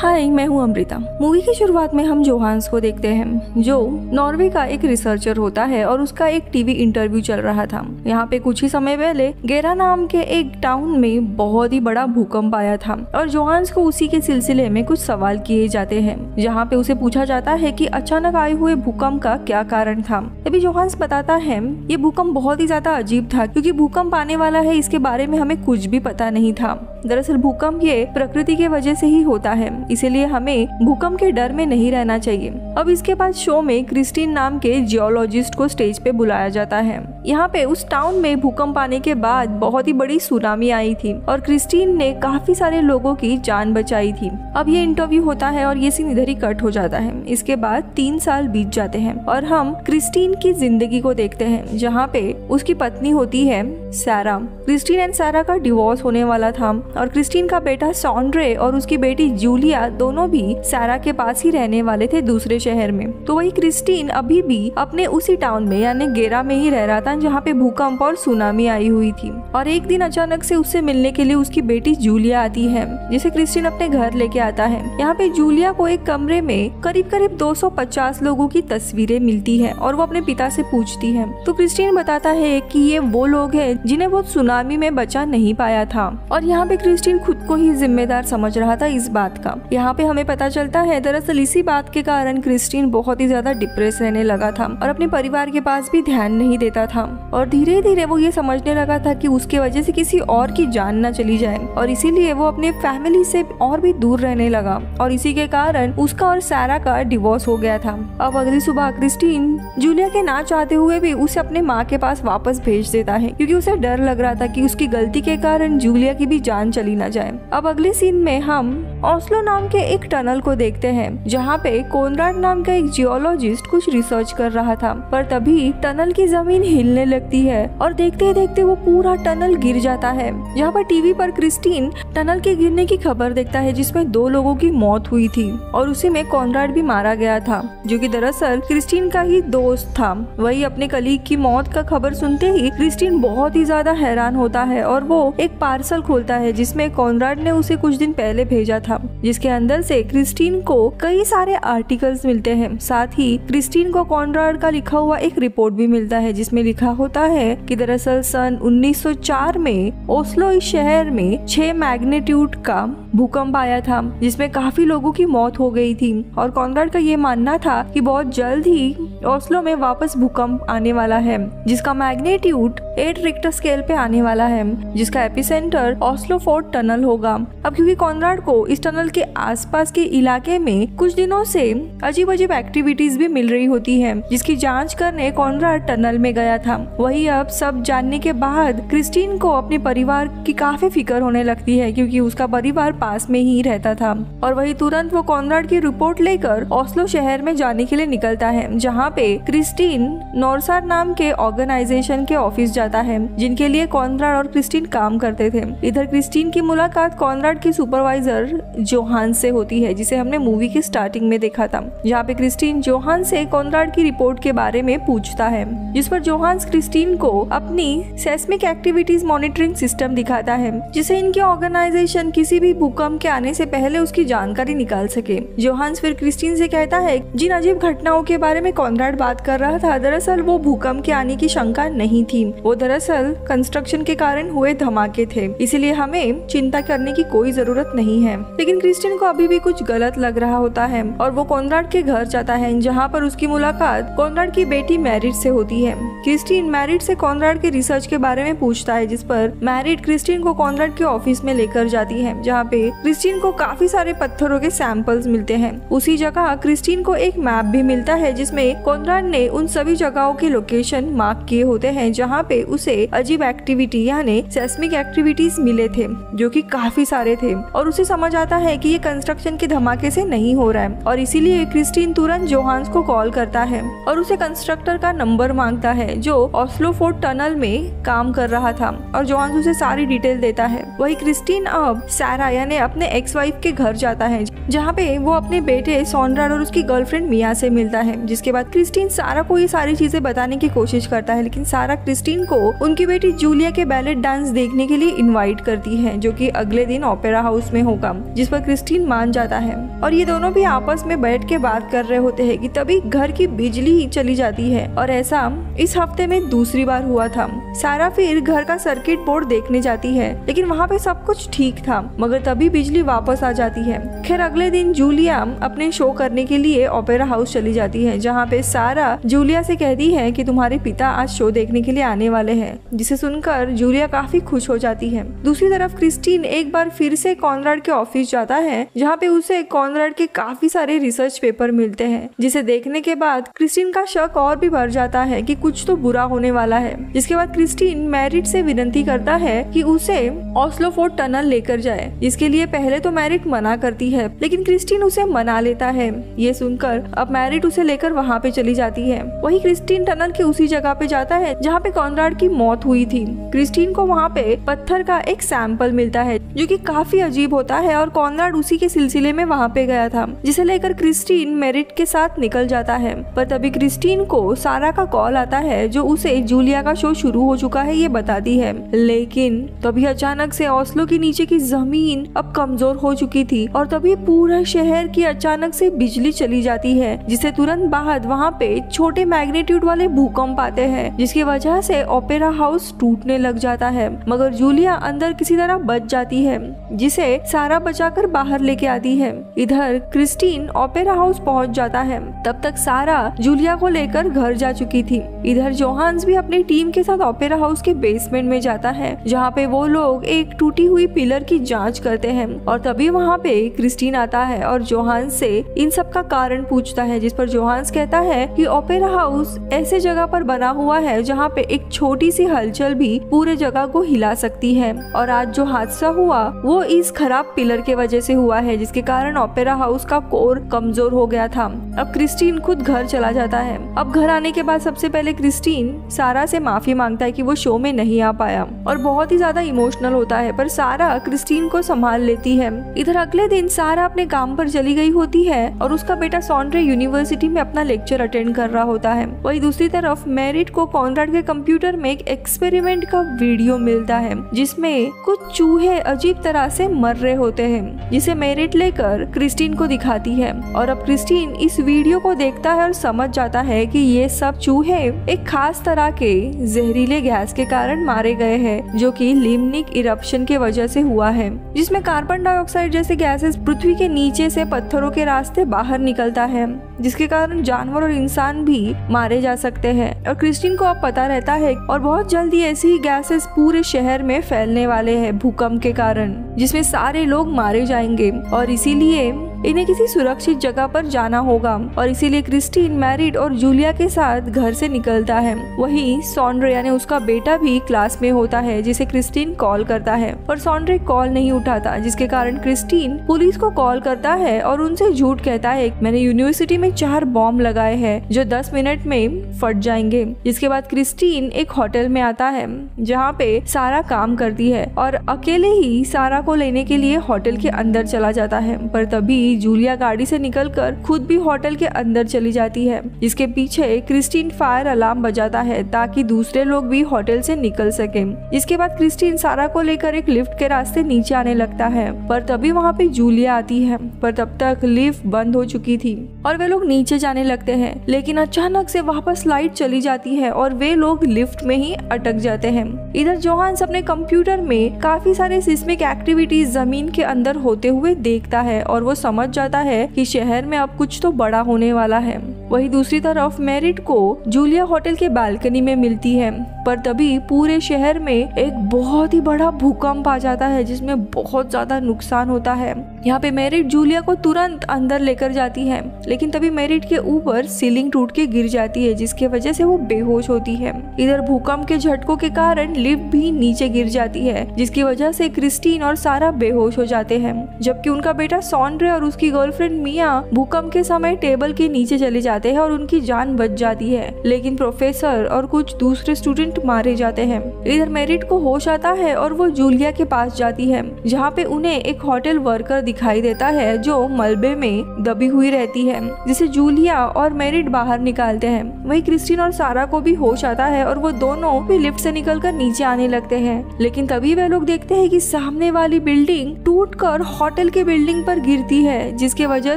हाय, मैं हूँ अमृता। मूवी की शुरुआत में हम जोहान्स को देखते हैं जो नॉर्वे का एक रिसर्चर होता है और उसका एक टीवी इंटरव्यू चल रहा था। यहाँ पे कुछ ही समय पहले गेरा नाम के एक टाउन में बहुत ही बड़ा भूकंप आया था और जोहान्स को उसी के सिलसिले में कुछ सवाल किए जाते हैं, जहाँ पे उसे पूछा जाता है कि अचानक आए हुए भूकंप का क्या कारण था। तभी जोहान्स बताता है ये भूकंप बहुत ही ज्यादा अजीब था क्योंकि भूकंप आने वाला है इसके बारे में हमें कुछ भी पता नहीं था। दरअसल भूकंप ये प्रकृति के वजह से ही होता है, इसीलिए हमें भूकंप के डर में नहीं रहना चाहिए। अब इसके बाद शो में क्रिस्टीन नाम के जियोलॉजिस्ट को स्टेज पे बुलाया जाता है। यहाँ पे उस टाउन में भूकंप आने के बाद बहुत ही बड़ी सुनामी आई थी और क्रिस्टीन ने काफी सारे लोगों की जान बचाई थी। अब ये इंटरव्यू होता है और ये सीन इधर ही कट हो जाता है। इसके बाद 3 साल बीत जाते हैं और हम क्रिस्टीन की जिंदगी को देखते हैं, जहाँ पे उसकी पत्नी होती है सारा। क्रिस्टीन एंड सारा का डिवोर्स होने वाला था और क्रिस्टीन का बेटा सॉन्ड्रे और उसकी बेटी जूलिया दोनों भी सारा के पास ही रहने वाले थे दूसरे शहर में। तो वही क्रिस्टीन अभी भी अपने उसी टाउन में यानी गेरा में ही रह रहा था जहाँ पे भूकंप और सुनामी आई हुई थी। और एक दिन अचानक से उससे मिलने के लिए उसकी बेटी जूलिया आती है, जिसे क्रिस्टीन अपने घर लेके आता है। यहाँ पे जूलिया को एक कमरे में करीब 250 लोगों की तस्वीरें मिलती है और वो अपने पिता से पूछती है। तो क्रिस्टीन बताता है कि ये वो लोग हैं जिन्हें वो सुनामी में बचा नहीं पाया था और यहाँ पे क्रिस्टीन खुद को ही जिम्मेदार समझ रहा था इस बात का। यहाँ पे हमें पता चलता है दरअसल इसी बात के कारण क्रिस्टीन बहुत ही ज्यादा डिप्रेस रहने लगा था और अपने परिवार के पास भी ध्यान नहीं देता था और धीरे धीरे वो ये समझने लगा था कि उसके वजह से किसी और की जान न चली जाए और इसीलिए वो अपने फैमिली से और भी दूर रहने लगा और इसी के कारण उसका और सारा का डिवोर्स हो गया था। अब अगली सुबह क्रिस्टीन जूलिया के ना चाहते हुए भी उसे अपने माँ के पास वापस भेज देता है क्योंकि उसे डर लग रहा था कि उसकी गलती के कारण जूलिया की भी जान चली न जाए। अब अगले सीन में हम ओस्लो नाम के एक टनल को देखते हैं जहाँ पे कोनराड नाम का एक जियोलॉजिस्ट कुछ रिसर्च कर रहा था, पर तभी टनल की जमीन हिलने लगती है और देखते देखते वो पूरा टनल गिर जाता है। जहाँ पर टीवी पर क्रिस्टीन टनल के गिरने की खबर देखता है जिसमें 2 लोगों की मौत हुई थी और उसी में कोनराड भी मारा गया था जो कि दरअसल क्रिस्टीन का ही दोस्त था। वही अपने कलीग की मौत का खबर सुनते ही क्रिस्टीन बहुत ही ज्यादा हैरान होता है और वो एक पार्सल खोलता है जिसमें कोनराड ने उसे कुछ दिन पहले भेजा था, जिसके अंदर से क्रिस्टीन को कई सारे आर्टिकल्स मिलते हैं। साथ ही क्रिस्टीन को कोनराड का लिखा हुआ एक रिपोर्ट भी मिलता है जिसमें लिखा होता है कि दरअसल सन 1904 में ओस्लो इस शहर में 6 मैग्नीट्यूड का भूकंप आया था जिसमें काफी लोगों की मौत हो गई थी और कोनराड का ये मानना था कि बहुत जल्द ही ओस्लो में वापस भूकंप आने वाला है जिसका मैग्नीट्यूड 8 रिक्टर स्केल पे आने वाला है, जिसका एपिसेंटर ओस्लो फोर्ट टनल होगा। अब क्योंकि कोनराड को इस टनल के आसपास के इलाके में कुछ दिनों से अजीब अजीब एक्टिविटीज भी मिल रही होती है, जिसकी जांच करने कोनराड टनल में गया था। वही अब सब जानने के बाद क्रिस्टीन को अपने परिवार की काफी फिक्र होने लगती है क्योंकि उसका परिवार पास में ही रहता था और वही तुरंत वो कोनराड की रिपोर्ट लेकर ओस्लो शहर में जाने के लिए निकलता है, जहाँ पे क्रिस्टीन नॉर्सार नाम के ऑर्गेनाइजेशन के ऑफिस जाता है जिनके लिए कोनराड और क्रिस्टीन काम करते थे। इधर क्रिस्टीन की मुलाकात कोनराड की सुपरवाइजर जोहान्स से होती है जिसे हमने मूवी की स्टार्टिंग में देखा था, जहाँ पे क्रिस्टीन जोहान्स से कोनराड की रिपोर्ट के बारे में पूछता है, जिस पर जोहान्स क्रिस्टीन को अपनी सेस्मिक एक्टिविटीज मॉनिटरिंग सिस्टम दिखाता है जिसे इनके ऑर्गेनाइजेशन किसी भी भूकंप के आने से पहले उसकी जानकारी निकाल सके। जोहान्स फिर क्रिस्टीन से कहता है जिन अजीब घटनाओं के बारे में कोनराड बात कर रहा था दरअसल वो भूकंप के आने की शंका नहीं थी, वो दरअसल कंस्ट्रक्शन के कारण हुए धमाके थे, इसीलिए हमें चिंता करने की कोई जरूरत नहीं है। लेकिन क्रिस्टीन को अभी भी कुछ गलत लग रहा होता है और वो कोनराड के घर जाता है जहाँ पर उसकी मुलाकात कोनराड की बेटी मैरिट से होती है। क्रिस्टीन मैरिट से कोनराड के रिसर्च के बारे में पूछता है, जिस पर मैरिट क्रिस्टीन को कोनराड के ऑफिस में लेकर जाती है जहाँ पे क्रिस्टीन को काफी सारे पत्थरों के सैंपल्स मिलते हैं। उसी जगह क्रिस्टीन को एक मैप भी मिलता है जिसमें कोनराड ने उन सभी जगहों के लोकेशन मार्क किए होते हैं जहाँ पे उसे अजीब एक्टिविटी यानी सेस्मिक एक्टिविटीज मिले थे जो कि काफी सारे थे और उसे समझ आता है कि ये कंस्ट्रक्शन के धमाके से नहीं हो रहा है और इसीलिए क्रिस्टीन तुरंत जोहान्स को कॉल करता है और उसे कंस्ट्रक्टर का नंबर मांगता है जो ओस्लो फोर्ट टनल में काम कर रहा था और जोहान्स उसे सारी डिटेल देता है। वही क्रिस्टीन अब सारा यानी अपने एक्स वाइफ के घर जाता है जहाँ पे वो अपने बेटे सॉन्ड्राड और उसकी गर्लफ्रेंड मिया से मिलता है, जिसके बाद क्रिस्टीन सारा को ये सारी चीजें बताने की कोशिश करता है लेकिन सारा क्रिस्टीन को उनकी बेटी जूलिया के बैलेट डांस देखने के लिए इनवाइट करती है, जो कि अगले दिन ओपेरा हाउस में होगा, जिस पर क्रिस्टीन मान जाता है। और ये दोनों भी आपस में बैठ के बात कर रहे होते हैं कि तभी घर की बिजली चली जाती है। और ऐसा इस हफ्ते में दूसरी बार हुआ था। सारा फिर घर का सर्किट बोर्ड देखने जाती है, लेकिन वहाँ पे सब कुछ ठीक था, मगर तभी बिजली वापस आ जाती है। खैर अगले दिन जूलिया अपने शो करने के लिए ओपेरा हाउस चली जाती है, जहाँ पे सारा जूलिया से कहती है कि तुम्हारे पिता आज शो देखने के लिए आने वाले हैं, जिसे सुनकर जूलिया काफी खुश हो जाती है। दूसरी तरफ क्रिस्टीन एक बार फिर से कॉनराड के ऑफिस जाता है, जहाँ पे उसे कॉनराड के काफी सारे रिसर्च पेपर मिलते हैं, जिसे देखने के बाद क्रिस्टीन का शक और भी बढ़ जाता है कि कुछ तो बुरा होने वाला है। जिसके बाद क्रिस्टीन मैरिट से विनती करता है कि उसे ऑस्लो फोर्ट टनल लेकर जाए, जिसके लिए पहले तो मैरिट मना करती है, लेकिन क्रिस्टीन उसे मना लेता है। ये सुनकर अब मैरिट उसे लेकर वहाँ पे चली जाती है। वही क्रिस्टीन टनल के उसी जगह पे जाता है जहाँ पे कॉनराड की मौत हुई थी। क्रिस्टीन को वहाँ पे पत्थर का एक सैंपल मिलता है, जो कि काफी अजीब होता है, और कॉनराड उसी के सिलसिले में वहाँ पे गया था, जिसे लेकर क्रिस्टीन मैरिट के साथ निकल जाता है। पर तभी क्रिस्टीन को सारा का कॉल आता है, जो उसे जूलिया का शो शुरू हो चुका है ये बताती है। लेकिन तभी अचानक से ओस्लो के नीचे की जमीन अब कमजोर हो चुकी थी, और तभी पूरा शहर की अचानक से बिजली चली जाती है, जिससे तुरंत बाद वहाँ पे छोटे मैग्नीट्यूड वाले भूकंप आते हैं, जिसकी वजह से ओपेरा हाउस टूटने लग जाता है। मगर जूलिया अंदर किसी तरह बच जाती है, जिसे सारा बचाकर बाहर लेके आती है। इधर क्रिस्टीन ओपेरा हाउस पहुंच जाता है। तब तक सारा जूलिया को लेकर घर जा चुकी थी। इधर जोहान्स भी अपनी टीम के साथ ओपेरा हाउस के बेसमेंट में जाता है, जहाँ पे वो लोग एक टूटी हुई पिलर की जांच करते हैं। और तभी वहाँ पे क्रिस्टीन आता है और जोहान्स से इन सब का कारण पूछता है, जिस पर जोहान्स कहता है कि ओपेरा हाउस ऐसे जगह पर बना हुआ है जहाँ पे एक छोटी सी हलचल भी पूरे जगह को हिला सकती है, और आज जो हादसा हुआ वो इस खराब पिलर के वजह से हुआ है, जिसके कारण ओपेरा हाउस का कोर कमजोर हो गया था। अब क्रिस्टीन खुद घर चला जाता है। अब घर आने के बाद सबसे पहले क्रिस्टीन सारा से माफी मांगता है कि वो शो में नहीं आ पाया, और बहुत ही ज्यादा इमोशनल होता है, पर सारा क्रिस्टीन को संभाल लेती है। इधर अगले दिन सारा अपने काम पर चली गई होती है, और उसका बेटा सॉन्ड्रे यूनिवर्सिटी में अपना लेक्चर अटेंड कर रहा होता है। वही दूसरी तरफ मैरिट को कॉनराड के कंप्यूटर में एक एक्सपेरिमेंट का वीडियो मिलता है, जिसमें कुछ चूहे अजीब तरह से मर रहे होते हैं, जिसे मैरिट लेकर क्रिस्टीन को दिखाती है। और अब क्रिस्टीन इस वीडियो को देखता है और समझ जाता है कि ये सब चूहे एक खास तरह के जहरीले गैस के कारण मारे गए हैं, जो कि लिम्निक इरप्शन के वजह से हुआ है, जिसमें कार्बन डाइऑक्साइड जैसे गैसेस पृथ्वी के नीचे से पत्थरों के रास्ते बाहर निकलता है, जिसके कारण जानवर और इंसान भी मारे जा सकते हैं। और क्रिस्टीन को अब पता रहता है, और बहुत जल्दी ऐसी ही गैसेस पूरे शहर में फैलने वाले हैं भूकंप के कारण, जिसमें सारे लोग मारे जाएंगे, और इसीलिए इन्हें किसी सुरक्षित जगह पर जाना होगा। और इसीलिए क्रिस्टीन मैरिट और जूलिया के साथ घर से निकलता है। वही सॉन्ड्रे यानी उसका बेटा भी क्लास में होता है, जिसे क्रिस्टीन कॉल करता है, पर सॉन्ड्रे कॉल नहीं उठाता, जिसके कारण क्रिस्टीन पुलिस को कॉल करता है और उनसे झूठ कहता है मैंने यूनिवर्सिटी में 4 बॉम्ब लगाए हैं जो 10 मिनट में फट जाएंगे। जिसके बाद क्रिस्टीन एक होटल में आता है, जहाँ पे सारा काम करती है, और अकेले ही सारा को लेने के लिए होटल के अंदर चला जाता है। पर तभी जूलिया गाड़ी से निकलकर खुद भी होटल के अंदर चली जाती है, जिसके पीछे क्रिस्टीन फायर अलार्म बजाता है ताकि दूसरे लोग भी होटल से निकल सके। जिसके बाद क्रिस्टीन सारा को लेकर एक लिफ्ट के रास्ते नीचे आने लगता है, पर तभी वहाँ पे जूलिया आती है, पर तब तक लिफ्ट बंद हो चुकी थी और वे लोग नीचे जाने लगते हैं। लेकिन अचानक से वापस लाइट चली जाती है और वे लोग लिफ्ट में ही अटक जाते हैं। इधर जोहान्स अपने कंप्यूटर में काफी सारे सिस्मिक एक्टिविटीज जमीन के अंदर होते हुए देखता है, और वो समझ जाता है कि शहर में अब कुछ तो बड़ा होने वाला है। वही दूसरी तरफ मैरिट को जूलिया होटल के बालकनी में मिलती है, पर तभी पूरे शहर में एक बहुत ही बड़ा भूकंप आ जाता है, जिसमें बहुत ज्यादा नुकसान होता है। यहाँ पे मैरिट जूलिया को तुरंत अंदर लेकर जाती है, लेकिन तभी मैरिट के ऊपर सीलिंग टूट के गिर जाती है, जिसकी वजह से वो बेहोश होती है। इधर भूकंप के झटकों के कारण लिफ्ट भी नीचे गिर जाती है, जिसकी वजह से क्रिस्टीन और सारा बेहोश हो जाते हैं, जबकि उनका बेटा सॉन्ड्रे और उसकी गर्लफ्रेंड मिया भूकंप के समय टेबल के नीचे चले जाते जाते हैं और उनकी जान बच जाती है, लेकिन प्रोफेसर और कुछ दूसरे स्टूडेंट मारे जाते हैं। इधर मेरिट को होश आता है और वो जूलिया के पास जाती है, जहाँ पे उन्हें एक होटल वर्कर दिखाई देता है जो मलबे में दबी हुई रहती है, जिसे जूलिया और मेरिट बाहर निकालते हैं। वही क्रिस्टीन और सारा को भी होश आता है और वो दोनों भी लिफ्ट से निकलकर नीचे आने लगते हैं, लेकिन तभी वे लोग देखते हैं कि सामने वाली बिल्डिंग टूटकर होटल के बिल्डिंग पर गिरती है, जिसके वजह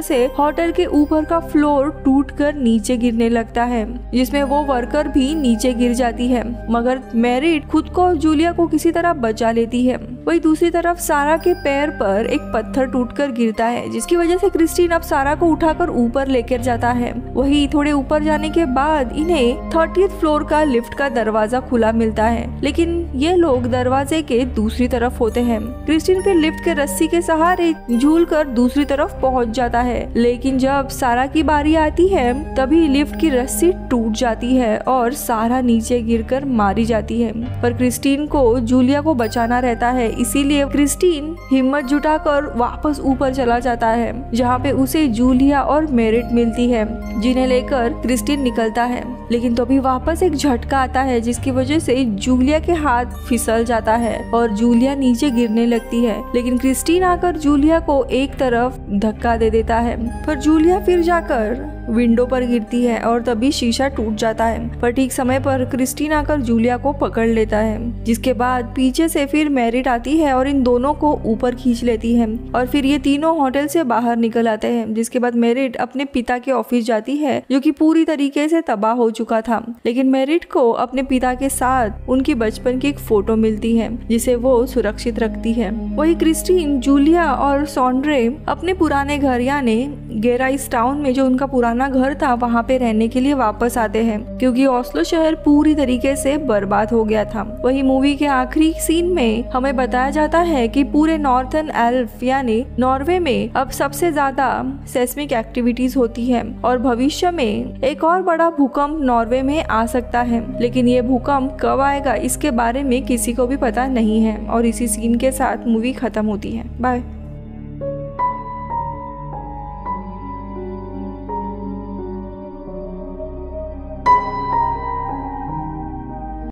से होटल के ऊपर का फ्लोर टूटकर नीचे गिरने लगता है, जिसमें वो वर्कर भी नीचे गिर जाती है, मगर मेरिट खुद को और जूलिया को किसी तरह बचा लेती है। वही दूसरी तरफ सारा के पैर पर एक पत्थर टूटकर गिरता है, जिसकी वजह से क्रिस्टीन अब सारा को उठाकर ऊपर लेकर जाता है। वही थोड़े ऊपर जाने के बाद इन्हें 30th फ्लोर का लिफ्ट का दरवाजा खुला मिलता है, लेकिन ये लोग दरवाजे के दूसरी तरफ होते हैं। क्रिस्टीन फिर लिफ्ट के रस्सी के सहारे झूलकर दूसरी तरफ पहुंच जाता है, लेकिन जब सारा की बारी आती है तभी लिफ्ट की रस्सी टूट जाती है और सारा नीचे गिरकर मारी जाती है। पर क्रिस्टीन को जूलिया को बचाना रहता है, इसीलिए क्रिस्टीन हिम्मत जुटाकर वापस ऊपर चला जाता है, जहाँ पे उसे जूलिया और मेरिट मिलती है, जिन्हें लेकर क्रिस्टीन निकलता है। लेकिन तभी वापस एक झटका आता है, जिसकी वजह से जूलिया के हाथ फिसल जाता है और जूलिया नीचे गिरने लगती है, लेकिन क्रिस्टीन आकर जूलिया को एक तरफ धक्का दे देता है। पर जूलिया फिर जाकर विंडो पर गिरती है और तभी शीशा टूट जाता है, पर ठीक समय पर क्रिस्टीन आकर जूलिया को पकड़ लेता है, जिसके बाद पीछे से फिर मेरिट आती है और इन दोनों को ऊपर खींच लेती है और फिर ये तीनों होटल से बाहर निकल आते हैं। जिसके बाद मेरिट अपने पिता के ऑफिस जाती है, जो कि पूरी तरीके से तबाह हो चुका था, लेकिन मेरिट को अपने पिता के साथ उनकी बचपन की एक फोटो मिलती है, जिसे वो सुरक्षित रखती है। वही क्रिस्टीन, जूलिया और सॉन्ड्रे अपने पुराने घर यानी गेराइस टाउन में, जो उनका पुराना घर था, वहाँ पे रहने के लिए वापस आते हैं, क्योंकि ओस्लो शहर पूरी तरीके से बर्बाद हो गया था। वही मूवी के आखिरी सीन में हमें बताया जाता है कि पूरे नॉर्थर्न एल्फ यानी नॉर्वे में अब सबसे ज्यादा सेस्मिक एक्टिविटीज होती है और भविष्य में एक और बड़ा भूकंप नॉर्वे में आ सकता है, लेकिन ये भूकंप कब आएगा इसके बारे में किसी को भी पता नहीं है। और इसी सीन के साथ मूवी खत्म होती है। बाय।